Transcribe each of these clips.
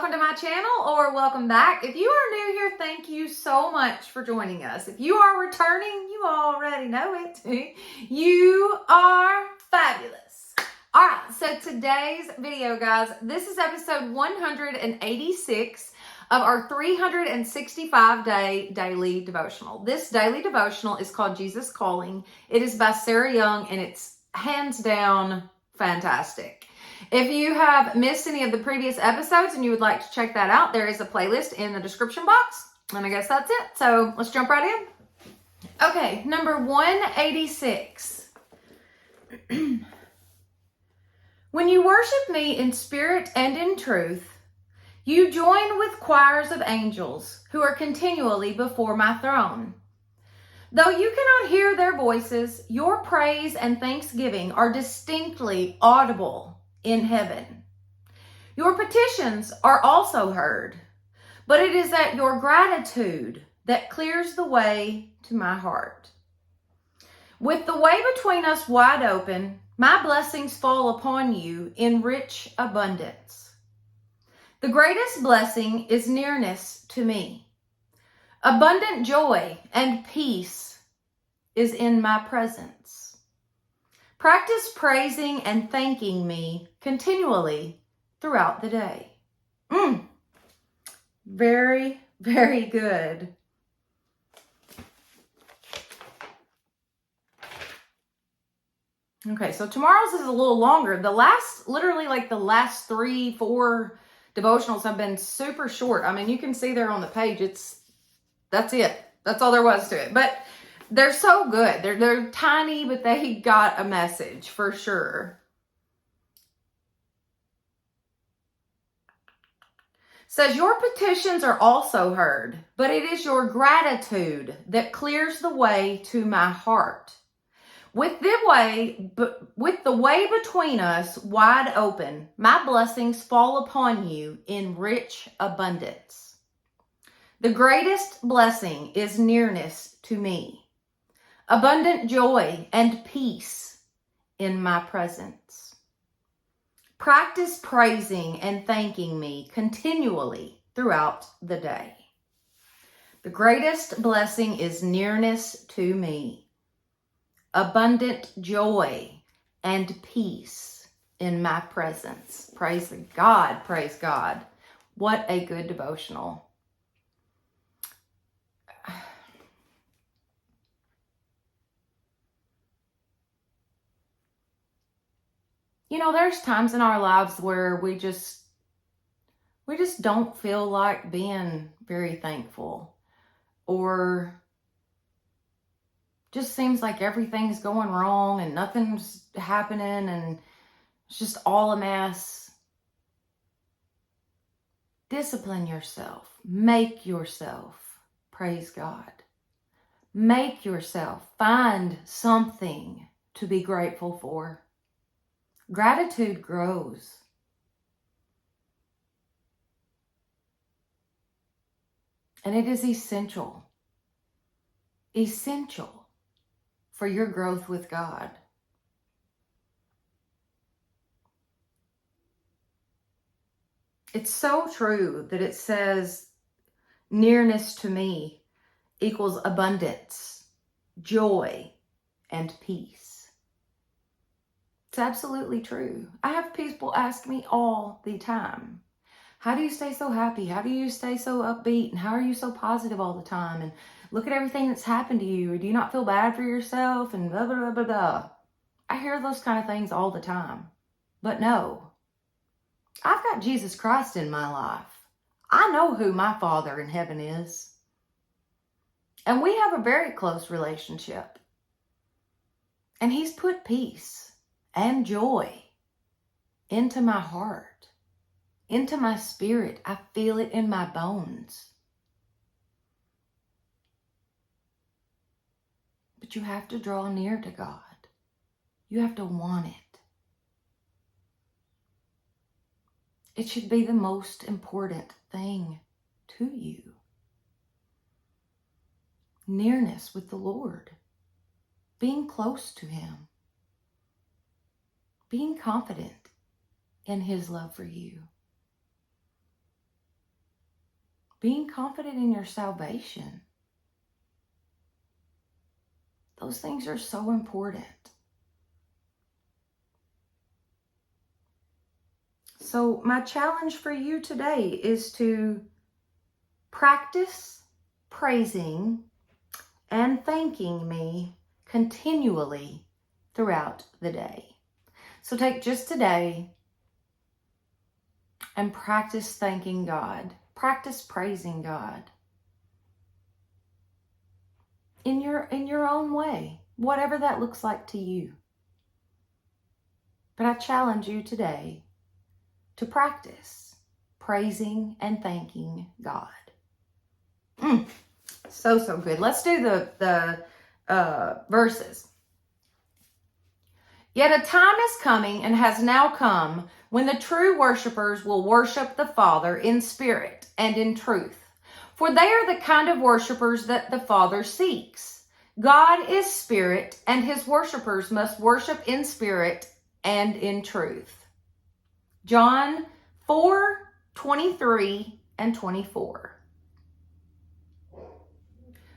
welcome to my channel or welcome back. If you are new here, thank you so much for joining us. If you are returning, you already know it. You are fabulous. All right, so today's video, guys, this is episode 186 of our 365-day daily devotional. This daily devotional is called Jesus Calling. It is by Sarah Young, and it's hands down fantastic. If you have missed any of the previous episodes and you would like to check that out, there is a playlist in the description box. And I guess that's it. So let's jump right in. Okay, number 186. When you worship me in spirit and in truth, you join with choirs of angels who are continually before my throne. Though you cannot hear their voices, your praise and thanksgiving are distinctly audible in heaven. Your petitions are also heard, but it is at your gratitude that clears the way to my heart. With the way between us wide open, my blessings fall upon you in rich abundance. The greatest blessing is nearness to me. Abundant joy and peace is in my presence. Practice praising and thanking me continually throughout the day. Very, very good. Okay, so tomorrow's is a little longer. The last 3-4 devotionals have been super short. I mean, you can see there on the page, that's it. That's all there was to it. But they're so good. They're tiny, but they got a message for sure. Says your petitions are also heard, but it is your gratitude that clears the way to my heart. With the way between us wide open, my blessings fall upon you in rich abundance. The greatest blessing is nearness to me. Abundant joy and peace in my presence. Practice praising and thanking me continually throughout the day. The greatest blessing is nearness to me. Abundant joy and peace in my presence. Praise God, praise God. What a good devotional. You know, there's times in our lives where we just don't feel like being very thankful, or just seems like everything's going wrong and nothing's happening and it's just all a mess. Discipline yourself. Make yourself. Praise God. Make yourself. Find something to be grateful for. Gratitude grows. And it is essential for your growth with God. It's so true that it says nearness to me equals abundance, joy, and peace. It's absolutely true. I have people ask me all the time, how do you stay so happy? How do you stay so upbeat? And how are you so positive all the time? And look at everything that's happened to you. Or do you not feel bad for yourself? And blah, blah, blah, blah, blah. I hear those kind of things all the time. But no, I've got Jesus Christ in my life. I know who my Father in heaven is. And we have a very close relationship. And He's put peace and joy into my heart, into my spirit. I feel it in my bones. But you have to draw near to God. You have to want it. It should be the most important thing to you. Nearness with the Lord. Being close to Him. Being confident in His love for you. being confident in your salvation. Those things are so important. So my challenge for you today is to practice praising and thanking me continually throughout the day. So take just today and practice thanking God. Practice praising God. In your own way, whatever that looks like to you. But I challenge you today to practice praising and thanking God. So good. Let's do the verses. Yet a time is coming and has now come when the true worshipers will worship the Father in spirit and in truth. For they are the kind of worshipers that the Father seeks. God is spirit, and his worshipers must worship in spirit and in truth. John 4:23 and 24.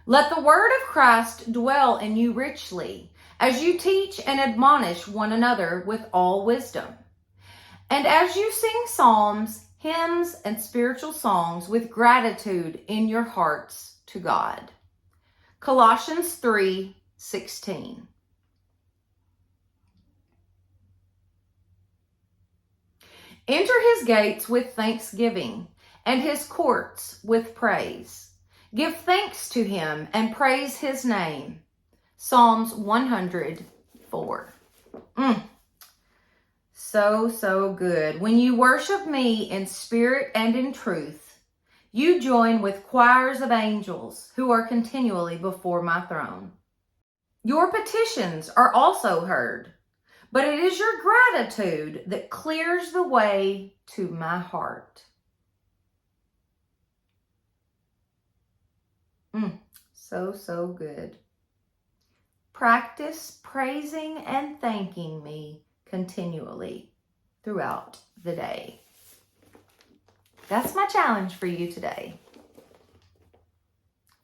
Let the word of Christ dwell in you richly, as you teach and admonish one another with all wisdom. And as you sing psalms, hymns, and spiritual songs with gratitude in your hearts to God. Colossians 3:16. Enter his gates with thanksgiving and his courts with praise. Give thanks to him and praise his name. Psalms 104. So good. When you worship me in spirit and in truth, you join with choirs of angels who are continually before my throne. Your petitions are also heard, but it is your gratitude that clears the way to my heart. So good. Practice praising and thanking me continually throughout the day. That's my challenge for you today.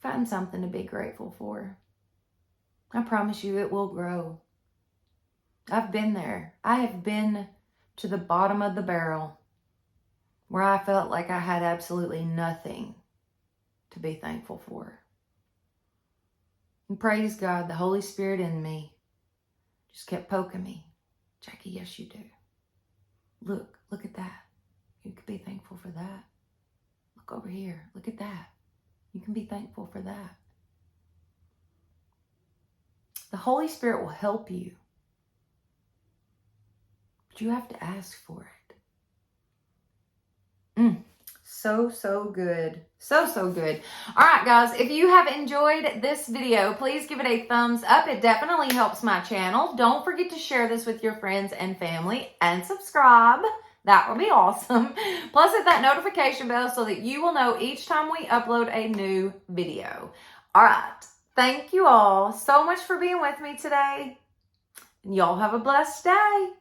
Find something to be grateful for. I promise you it will grow. I've been there. I have been to the bottom of the barrel where I felt like I had absolutely nothing to be thankful for. And praise God, the Holy Spirit in me just kept poking me. Jackie, yes you do. Look at that. You could be thankful for that. Look over here. Look at that. You can be thankful for that. The Holy Spirit will help you. But you have to ask for it. So good. So good. All right, guys, if you have enjoyed this video, please give it a thumbs up. It definitely helps my channel. Don't forget to share this with your friends and family and subscribe. That would be awesome. Plus, hit that notification bell so that you will know each time we upload a new video. All right. Thank you all so much for being with me today. And y'all have a blessed day.